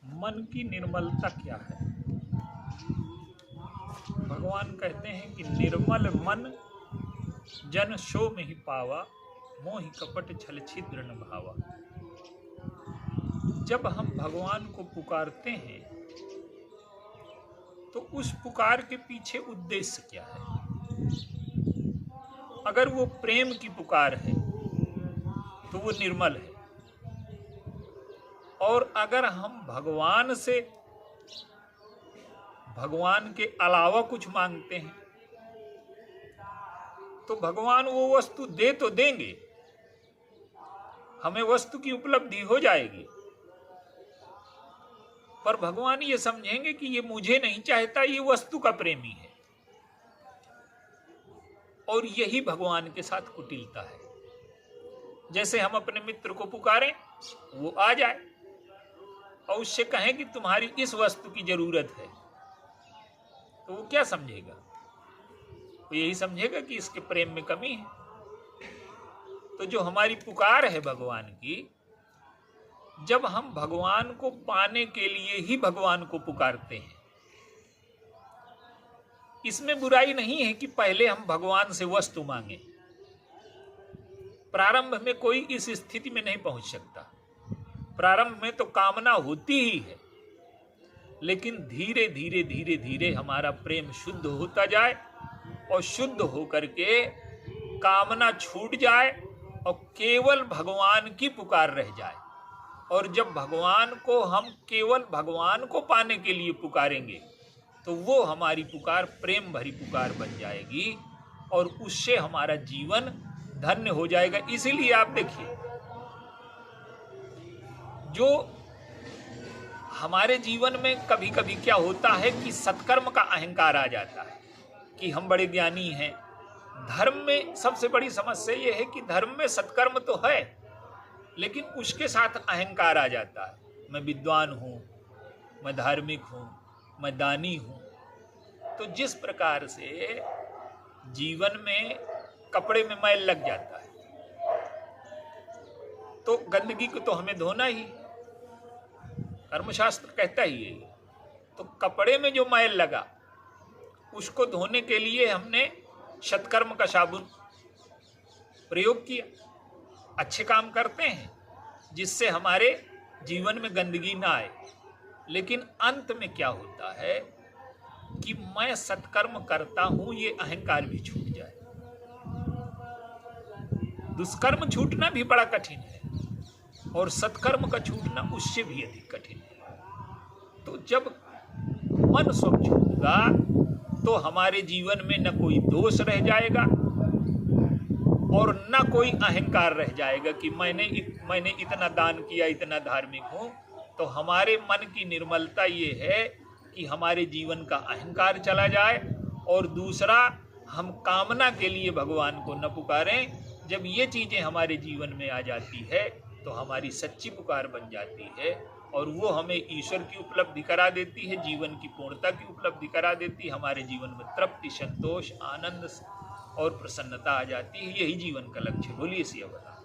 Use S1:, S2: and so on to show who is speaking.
S1: मन की निर्मलता क्या है? भगवान कहते हैं कि निर्मल मन जन शो में ही पावा, मोहि कपट छल छिद्र न भावा। जब हम भगवान को पुकारते हैं तो उस पुकार के पीछे उद्देश्य क्या है? अगर वो प्रेम की पुकार है तो वो निर्मल है, और अगर हम भगवान के अलावा कुछ मांगते हैं तो भगवान वो वस्तु दे तो देंगे, हमें वस्तु की उपलब्धि हो जाएगी, पर भगवान ये समझेंगे कि ये मुझे नहीं चाहता, ये वस्तु का प्रेमी है। और यही भगवान के साथ कुटिलता है। जैसे हम अपने मित्र को पुकारें, वो आ जाए और उससे कहें कि तुम्हारी इस वस्तु की जरूरत है, तो वो क्या समझेगा? वो यही समझेगा कि इसके प्रेम में कमी है। तो जो हमारी पुकार है भगवान की, जब हम भगवान को पाने के लिए ही भगवान को पुकारते हैं, इसमें बुराई नहीं है कि पहले हम भगवान से वस्तु मांगे। प्रारंभ में कोई इस स्थिति में नहीं पहुंच सकता। प्रारंभ में तो कामना होती ही है, लेकिन धीरे धीरे धीरे धीरे हमारा प्रेम शुद्ध होता जाए और शुद्ध होकर के कामना छूट जाए और केवल भगवान की पुकार रह जाए। और जब भगवान को हम केवल भगवान को पाने के लिए पुकारेंगे तो वो हमारी पुकार प्रेम भरी पुकार बन जाएगी और उससे हमारा जीवन धन्य हो जाएगा। इसीलिए आप देखिए, जो हमारे जीवन में कभी कभी क्या होता है कि सत्कर्म का अहंकार आ जाता है कि हम बड़े ज्ञानी हैं। धर्म में सबसे बड़ी समस्या यह है कि धर्म में सत्कर्म तो है, लेकिन उसके साथ अहंकार आ जाता है। मैं विद्वान हूँ, मैं धार्मिक हूँ, मैं दानी हूँ। तो जिस प्रकार से जीवन में कपड़े में मैल लग जाता है, तो गंदगी को तो हमें धोना ही, कर्मशास्त्र कहता ही है। तो कपड़े में जो मैल लगा उसको धोने के लिए हमने सत्कर्म का साबुन प्रयोग किया। अच्छे काम करते हैं जिससे हमारे जीवन में गंदगी ना आए, लेकिन अंत में क्या होता है कि मैं सत्कर्म करता हूं, ये अहंकार भी छूट जाए। दुष्कर्म छूटना भी बड़ा कठिन है और सत्कर्म का छूटना उससे भी अधिक कठिन है। तो जब मन स्वच्छ होगा तो हमारे जीवन में न कोई दोष रह जाएगा और न कोई अहंकार रह जाएगा कि मैंने इतना दान किया, इतना धार्मिक हूं। तो हमारे मन की निर्मलता ये है कि हमारे जीवन का अहंकार चला जाए, और दूसरा, हम कामना के लिए भगवान को न पुकारें। जब ये चीजें हमारे जीवन में आ जाती है तो हमारी सच्ची पुकार बन जाती है और वो हमें ईश्वर की उपलब्धि करा देती है, जीवन की पूर्णता की उपलब्धि करा देती है। हमारे जीवन में तृप्ति, संतोष, आनंद और प्रसन्नता आ जाती है। यही जीवन का लक्ष्य। बोलिए सिया बता।